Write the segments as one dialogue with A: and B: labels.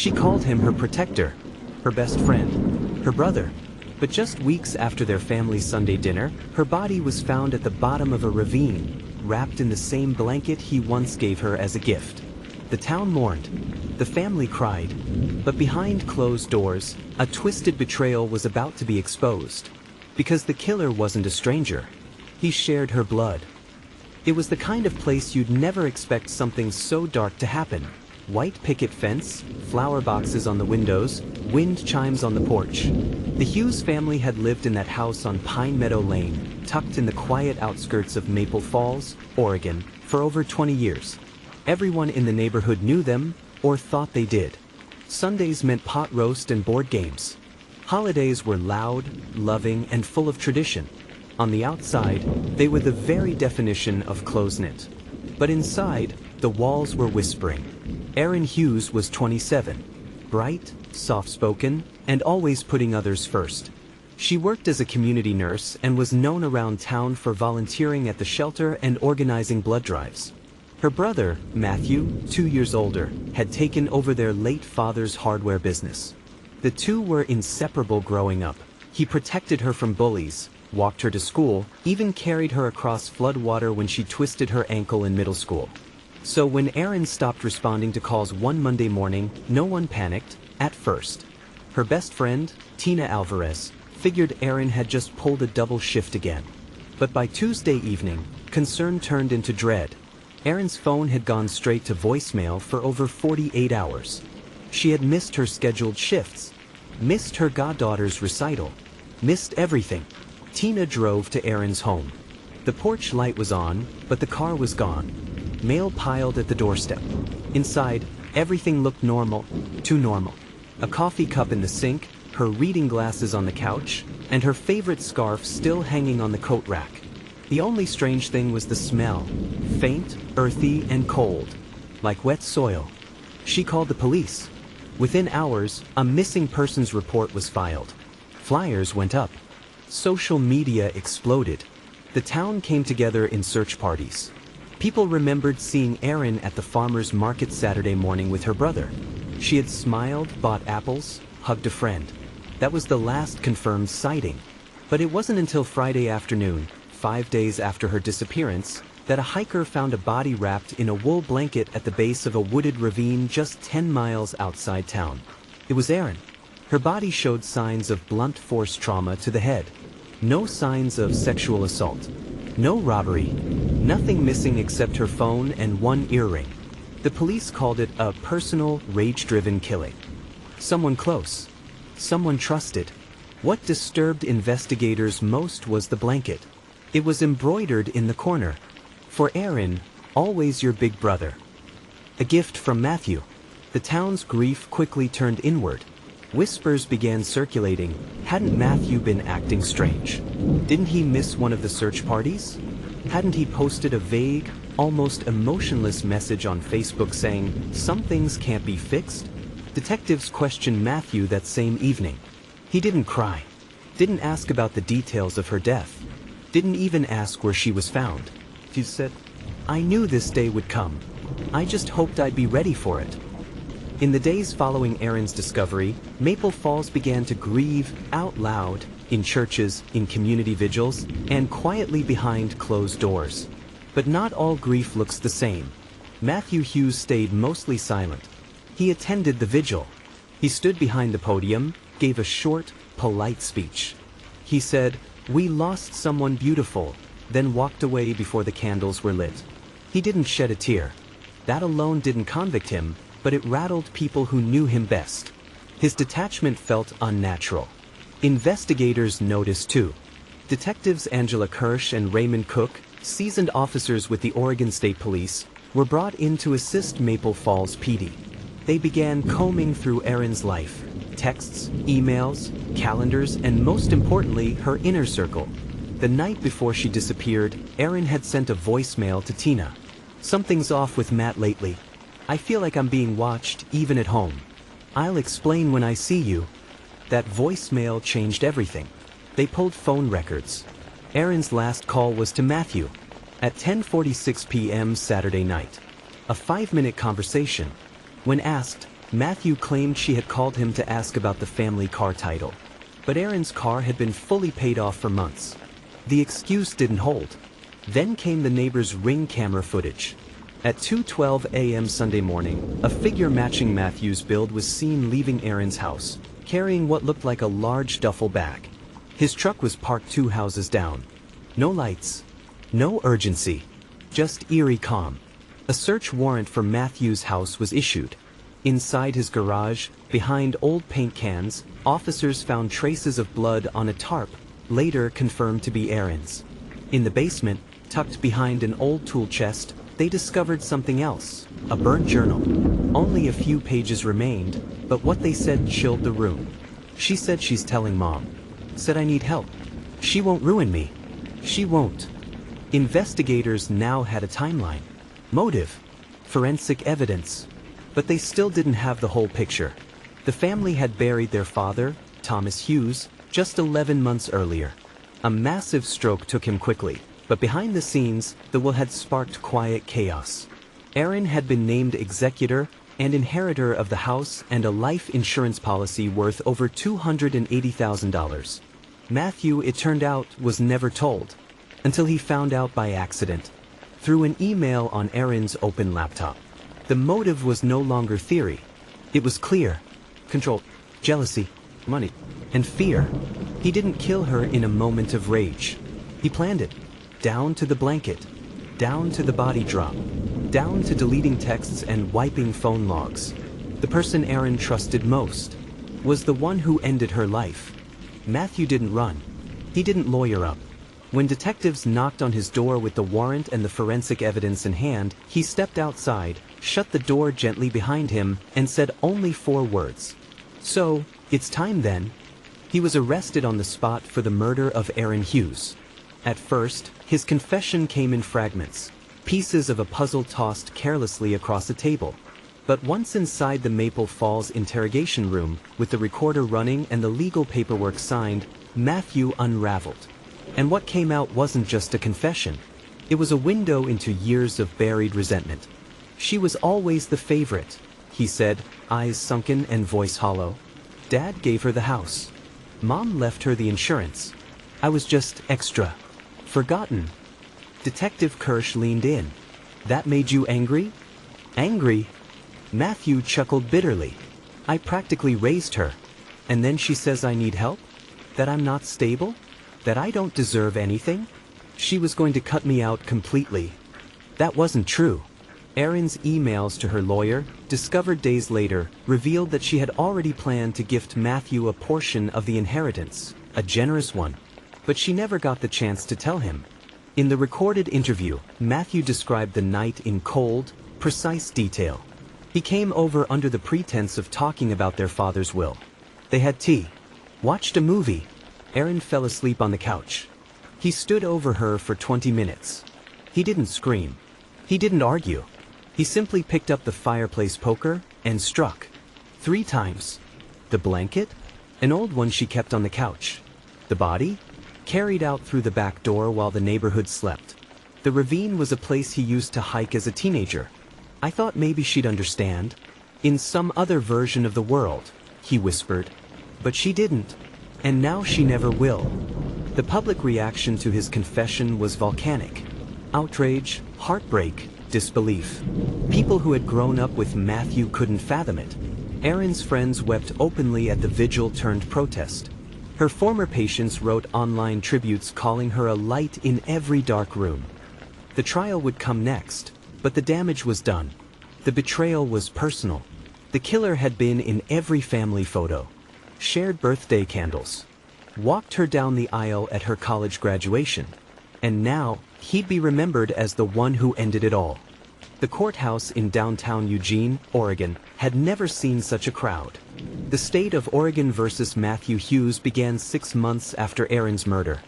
A: She called him her protector, her best friend, her brother. But just weeks after their family Sunday dinner, her body was found at the bottom of a ravine, wrapped in the same blanket he once gave her as a gift. The town mourned. The family cried. But behind closed doors, a twisted betrayal was about to be exposed. Because the killer wasn't a stranger. He shared her blood. It was the kind of place you'd never expect something so dark to happen. White picket fence, flower boxes on the windows, wind chimes on the porch. The Hughes family had lived in that house on Pine Meadow Lane, tucked in the quiet outskirts of Maple Falls, Oregon, for over 20 years. Everyone in the neighborhood knew them, or thought they did. Sundays meant pot roast and board games. Holidays were loud, loving, and full of tradition. On the outside, they were the very definition of close-knit. But inside, the walls were whispering. Erin Hughes was 27. Bright, soft-spoken, and always putting others first. She worked as a community nurse and was known around town for volunteering at the shelter and organizing blood drives. Her brother, Matthew, 2 years older, had taken over their late father's hardware business. The two were inseparable growing up. He protected her from bullies, walked her to school, even carried her across floodwater when she twisted her ankle in middle school. So when Erin stopped responding to calls one Monday morning, no one panicked, at first. Her best friend, Tina Alvarez, figured Erin had just pulled a double shift again. But by Tuesday evening, concern turned into dread. Erin's phone had gone straight to voicemail for over 48 hours. She had missed her scheduled shifts, missed her goddaughter's recital, missed everything. Tina drove to Erin's home. The porch light was on, but the car was gone. Mail piled at the doorstep. Inside, everything looked normal, too normal. A coffee cup in the sink, her reading glasses on the couch, and her favorite scarf still hanging on the coat rack. The only strange thing was the smell. Faint, earthy, and cold. Like wet soil. She called the police. Within hours, a missing persons report was filed. Flyers went up. Social media exploded. The town came together in search parties. People remembered seeing Erin at the farmer's market Saturday morning with her brother. She had smiled, bought apples, hugged a friend. That was the last confirmed sighting. But it wasn't until Friday afternoon, 5 days after her disappearance, that a hiker found a body wrapped in a wool blanket at the base of a wooded ravine just 10 miles outside town. It was Erin. Her body showed signs of blunt force trauma to the head. No signs of sexual assault. No robbery. Nothing missing except her phone and one earring. The police called it a personal, rage-driven killing. Someone close. Someone trusted. What disturbed investigators most was the blanket. It was embroidered in the corner. For Erin, always your big brother. A gift from Matthew. The town's grief quickly turned inward. Whispers began circulating. Hadn't Matthew been acting strange? Didn't he miss one of the search parties? Hadn't he posted a vague, almost emotionless message on Facebook saying, "Some things can't be fixed"? Detectives questioned Matthew that same evening. He didn't cry. Didn't ask about the details of her death. Didn't even ask where she was found. He said, "I knew this day would come. I just hoped I'd be ready for it." In the days following Erin's discovery, Maple Falls began to grieve out loud, in churches, in community vigils, and quietly behind closed doors. But not all grief looks the same. Matthew Hughes stayed mostly silent. He attended the vigil. He stood behind the podium, gave a short, polite speech. He said, "We lost someone beautiful," then walked away before the candles were lit. He didn't shed a tear. That alone didn't convict him, but it rattled people who knew him best. His detachment felt unnatural. Investigators noticed too. Detectives Angela Kirsch and Raymond Cook, seasoned officers with the Oregon State Police, were brought in to assist Maple Falls PD. They began combing through Erin's life. Texts, emails, calendars, and most importantly, her inner circle. The night before she disappeared, Erin had sent a voicemail to Tina. "Something's off with Matt lately. I feel like I'm being watched, even at home. I'll explain when I see you." That voicemail changed everything. They pulled phone records. Erin's last call was to Matthew at 10:46 p.m. Saturday night. A 5-minute conversation. When asked, Matthew claimed she had called him to ask about the family car title. But Erin's car had been fully paid off for months. The excuse didn't hold. Then came the neighbor's Ring camera footage. At 2:12 a.m. Sunday morning, a figure matching Matthew's build was seen leaving Erin's house, carrying what looked like a large duffel bag. His truck was parked 2 houses down. No lights, no urgency, just eerie calm. A search warrant for Matthew's house was issued. Inside his garage, behind old paint cans, officers found traces of blood on a tarp, later confirmed to be Erin's. In the basement, tucked behind an old tool chest, they discovered something else, a burnt journal. Only a few pages remained, but what they said chilled the room. She said she's telling Mom. Said I need help. She won't ruin me. She won't. Investigators now had a timeline. Motive. Forensic evidence. But they still didn't have the whole picture. The family had buried their father, Thomas Hughes, just 11 months earlier. A massive stroke took him quickly, but behind the scenes, the will had sparked quiet chaos. Erin had been named executor and inheritor of the house and a life insurance policy worth over $280,000. Matthew, it turned out, was never told, until he found out by accident, through an email on Erin's open laptop. The motive was no longer theory. It was clear. Control, jealousy, money, and fear. He didn't kill her in a moment of rage. He planned it. Down to the blanket. Down to the body drop. Down to deleting texts and wiping phone logs. The person Erin trusted most was the one who ended her life. Matthew didn't run. He didn't lawyer up. When detectives knocked on his door with the warrant and the forensic evidence in hand, he stepped outside, shut the door gently behind him, and said only 4 words. So, it's time then. He was arrested on the spot for the murder of Erin Hughes. At first, his confession came in fragments, pieces of a puzzle tossed carelessly across a table. But once inside the Maple Falls interrogation room, with the recorder running and the legal paperwork signed, Matthew unraveled. And what came out wasn't just a confession. It was a window into years of buried resentment. She was always the favorite, he said, eyes sunken and voice hollow. Dad gave her the house. Mom left her the insurance. I was just extra. Forgotten. Detective Kirsch leaned in. That made you angry? Angry? Matthew chuckled bitterly. I practically raised her. And then she says I need help? That I'm not stable? That I don't deserve anything? She was going to cut me out completely. That wasn't true. Erin's emails to her lawyer, discovered days later, revealed that she had already planned to gift Matthew a portion of the inheritance, a generous one. But she never got the chance to tell him. In the recorded interview, Matthew described the night in cold, precise detail. He came over under the pretense of talking about their father's will. They had tea, watched a movie. Erin fell asleep on the couch. He stood over her for 20 minutes. He didn't scream. He didn't argue. He simply picked up the fireplace poker and struck. 3 times. The blanket? An old one she kept on the couch. The body? Carried out through the back door while the neighborhood slept. The ravine was a place he used to hike as a teenager. I thought maybe she'd understand. In some other version of the world, he whispered. But she didn't. And now she never will. The public reaction to his confession was volcanic. Outrage, heartbreak, disbelief. People who had grown up with Matthew couldn't fathom it. Erin's friends wept openly at the vigil turned protest. Her former patients wrote online tributes calling her a light in every dark room. The trial would come next, but the damage was done. The betrayal was personal. The killer had been in every family photo. Shared birthday candles. Walked her down the aisle at her college graduation. And now, he'd be remembered as the one who ended it all. The courthouse in downtown Eugene, Oregon, had never seen such a crowd. The state of Oregon versus Matthew Hughes began 6 months after Erin's murder.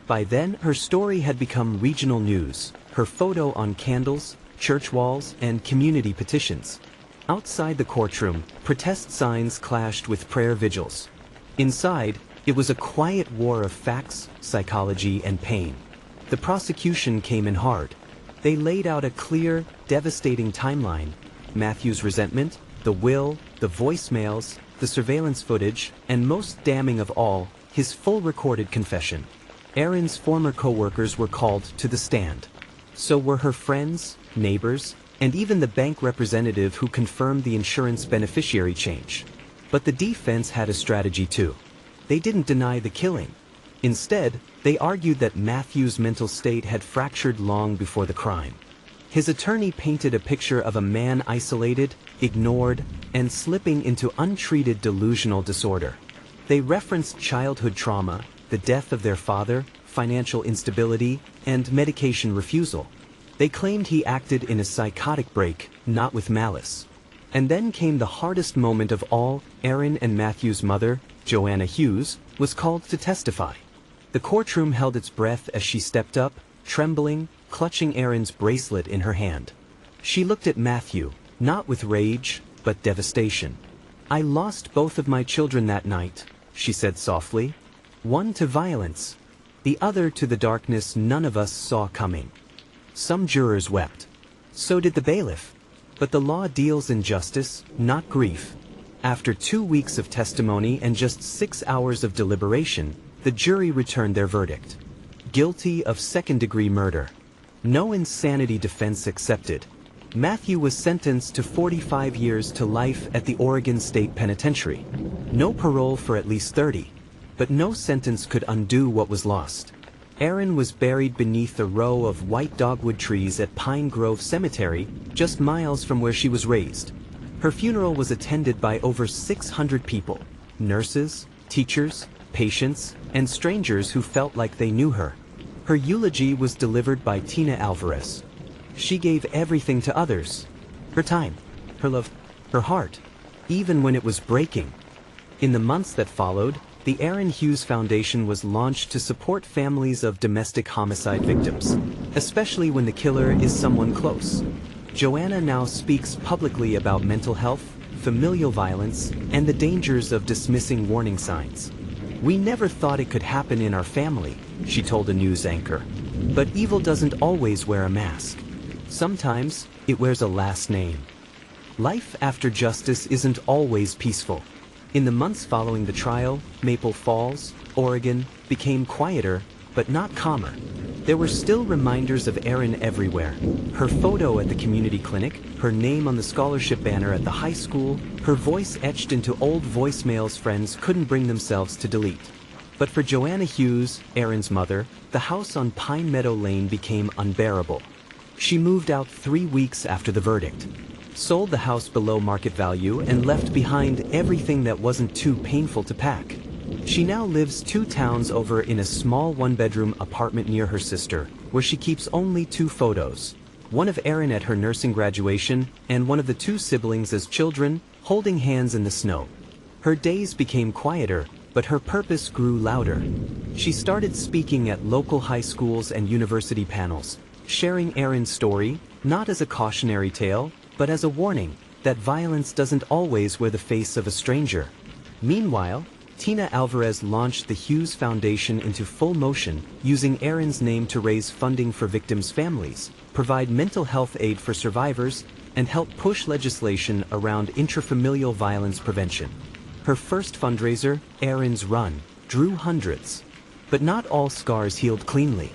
A: By then, her story had become regional news, her photo on candles, church walls, and community petitions. Outside the courtroom, protest signs clashed with prayer vigils. Inside, it was a quiet war of facts, psychology, and pain. The prosecution came in hard. They laid out a clear, devastating timeline. Matthew's resentment, The will, the voicemails, the surveillance footage, and most damning of all, his full recorded confession. Erin's former co-workers were called to the stand. So were her friends, neighbors, and even the bank representative who confirmed the insurance beneficiary change. But the defense had a strategy too. They didn't deny the killing. Instead, they argued that Matthew's mental state had fractured long before the crime. His attorney painted a picture of a man isolated, ignored, and slipping into untreated delusional disorder. They referenced childhood trauma, the death of their father, financial instability, and medication refusal. They claimed he acted in a psychotic break, not with malice. And then came the hardest moment of all. Erin and Matthew's mother, Erin Hughes, was called to testify. The courtroom held its breath as she stepped up, trembling, clutching Erin's bracelet in her hand. She looked at Matthew, not with rage, but devastation. "I lost both of my children that night," she said softly. "One to violence, the other to the darkness none of us saw coming." Some jurors wept. So did the bailiff. But the law deals in justice, not grief. After 2 weeks of testimony and just 6 hours of deliberation, the jury returned their verdict. Guilty of second-degree murder. No insanity defense accepted. Matthew was sentenced to 45 years to life at the Oregon State Penitentiary. No parole for at least 30. But no sentence could undo what was lost. Erin was buried beneath a row of white dogwood trees at Pine Grove Cemetery, just miles from where she was raised. Her funeral was attended by over 600 people, nurses, teachers, patients, and strangers who felt like they knew her. Her eulogy was delivered by Tina Alvarez. She gave everything to others. Her time, her love, her heart, even when it was breaking. In the months that followed, the Erin Hughes Foundation was launched to support families of domestic homicide victims, especially when the killer is someone close. Joanna now speaks publicly about mental health, familial violence, and the dangers of dismissing warning signs. "We never thought it could happen in our family," she told a news anchor. But evil doesn't always wear a mask. Sometimes, it wears a last name. Life after justice isn't always peaceful. In the months following the trial, Maple Falls, Oregon, became quieter, but not calmer. There were still reminders of Erin everywhere. Her photo at the community clinic, her name on the scholarship banner at the high school, her voice etched into old voicemails friends couldn't bring themselves to delete. But for Joanna Hughes, Erin's mother, the house on Pine Meadow Lane became unbearable. She moved out 3 weeks after the verdict, sold the house below market value, and left behind everything that wasn't too painful to pack. She now lives 2 towns over in a small 1-bedroom apartment near her sister, where she keeps only 2 photos. One of Erin at her nursing graduation, and one of the 2 siblings as children, holding hands in the snow. Her days became quieter, but her purpose grew louder. She started speaking at local high schools and university panels, sharing Erin's story, not as a cautionary tale, but as a warning that violence doesn't always wear the face of a stranger. Meanwhile, Tina Alvarez launched the Hughes Foundation into full motion, using Erin's name to raise funding for victims' families, provide mental health aid for survivors, and help push legislation around intrafamilial violence prevention. Her first fundraiser, Erin's Run, drew hundreds. But not all scars healed cleanly.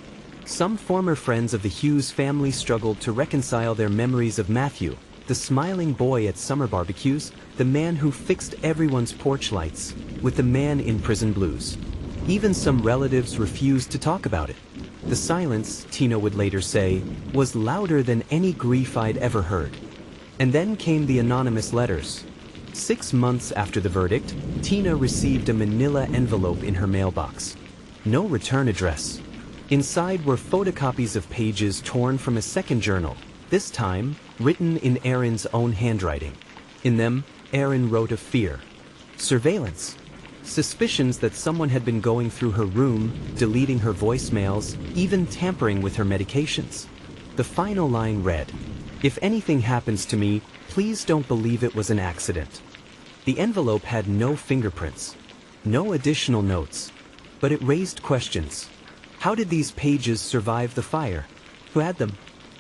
A: Some former friends of the Hughes family struggled to reconcile their memories of Matthew, the smiling boy at summer barbecues, the man who fixed everyone's porch lights, with the man in prison blues. Even some relatives refused to talk about it. The silence, Tina would later say, was louder than any grief I'd ever heard. And then came the anonymous letters. 6 months after the verdict, Tina received a manila envelope in her mailbox. No return address. Inside were photocopies of pages torn from a second journal, this time written in Erin's own handwriting. In them, Erin wrote of fear, surveillance, suspicions that someone had been going through her room, deleting her voicemails, even tampering with her medications. The final line read, "If anything happens to me, please don't believe it was an accident." The envelope had no fingerprints, no additional notes, but it raised questions. How did these pages survive the fire? Who had them?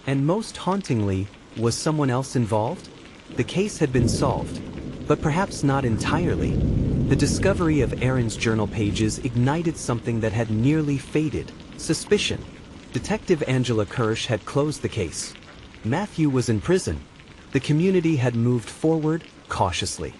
A: And most hauntingly, was someone else involved? The case had been solved, but perhaps not entirely. The discovery of Erin's journal pages ignited something that had nearly faded: suspicion. Detective Angela Kirsch had closed the case. Matthew was in prison. The community had moved forward, cautiously.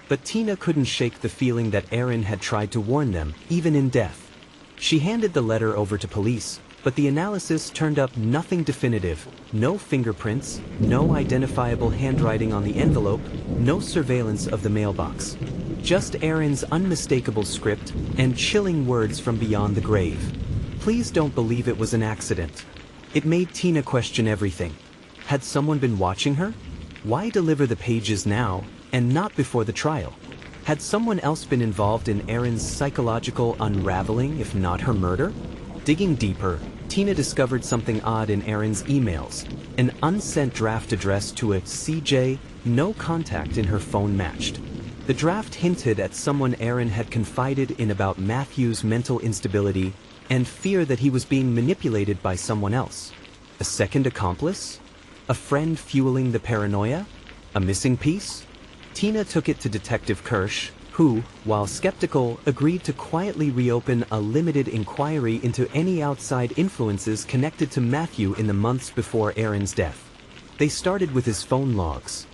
A: But Tina couldn't shake the feeling that Erin had tried to warn them, even in death. She handed the letter over to police, but the analysis turned up nothing definitive: no fingerprints, no identifiable handwriting on the envelope, no surveillance of the mailbox. Just Erin's unmistakable script and chilling words from beyond the grave. Please don't believe it was an accident. It made Tina question everything. Had someone been watching her? Why deliver the pages now, and not before the trial? Had someone else been involved in Erin's psychological unraveling, if not her murder? Digging deeper, Tina discovered something odd in Erin's emails. An unsent draft addressed to a CJ, no contact in her phone matched. The draft hinted at someone Erin had confided in about Matthew's mental instability and fear that he was being manipulated by someone else. A second accomplice? A friend fueling the paranoia? A missing piece? Tina took it to Detective Kirsch, who, while skeptical, agreed to quietly reopen a limited inquiry into any outside influences connected to Matthew in the months before Erin's death. They started with his phone logs.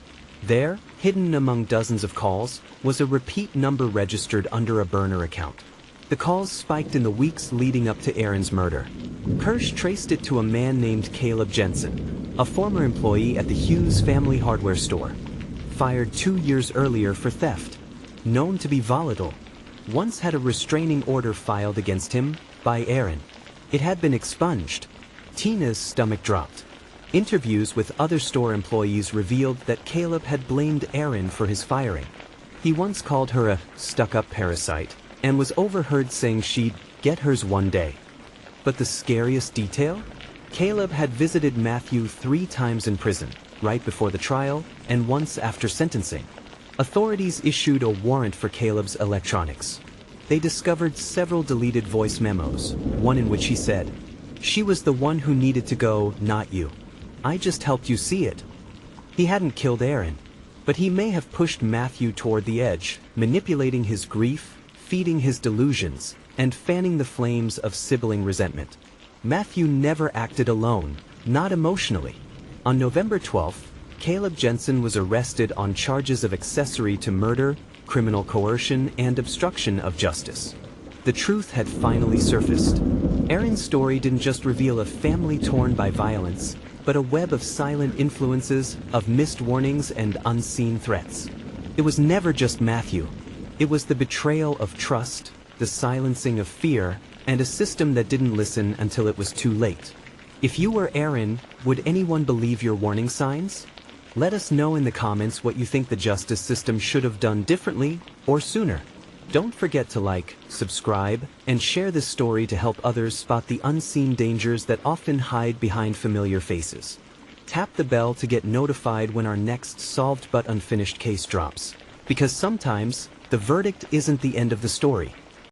A: There, hidden among dozens of calls, was a repeat number registered under a burner account. The calls spiked in the weeks leading up to Erin's murder. Kirsch traced it to a man named Caleb Jensen, a former employee at the Hughes family hardware store. Fired 2 years earlier for theft. Known to be volatile. Once had a restraining order filed against him by Erin. It had been expunged. Tina's stomach dropped. Interviews with other store employees revealed that Caleb had blamed Erin for his firing. He once called her a stuck-up parasite and was overheard saying she'd get hers one day. But the scariest detail? Caleb had visited Matthew 3 times in prison, right before the trial and once after sentencing. Authorities issued a warrant for Caleb's electronics. They discovered several deleted voice memos, one in which he said, "She was the one who needed to go, not you. I just helped you see it." He hadn't killed Erin, but he may have pushed Matthew toward the edge, manipulating his grief, feeding his delusions, and fanning the flames of sibling resentment. Matthew never acted alone, not emotionally. On November 12th, Caleb Jensen was arrested on charges of accessory to murder, criminal coercion, and obstruction of justice. The truth had finally surfaced. Erin's story didn't just reveal a family torn by violence, but a web of silent influences, of missed warnings and unseen threats. It was never just Matthew. It was the betrayal of trust, the silencing of fear, and a system that didn't listen until it was too late. If you were Erin, would anyone believe your warning signs? Let us know in the comments what you think the justice system should have done differently or sooner. Don't forget to like, subscribe, and share this story to help others spot the unseen dangers that often hide behind familiar faces. Tap the bell to get notified when our next solved but unfinished case drops. Because sometimes, the verdict isn't the end of the story.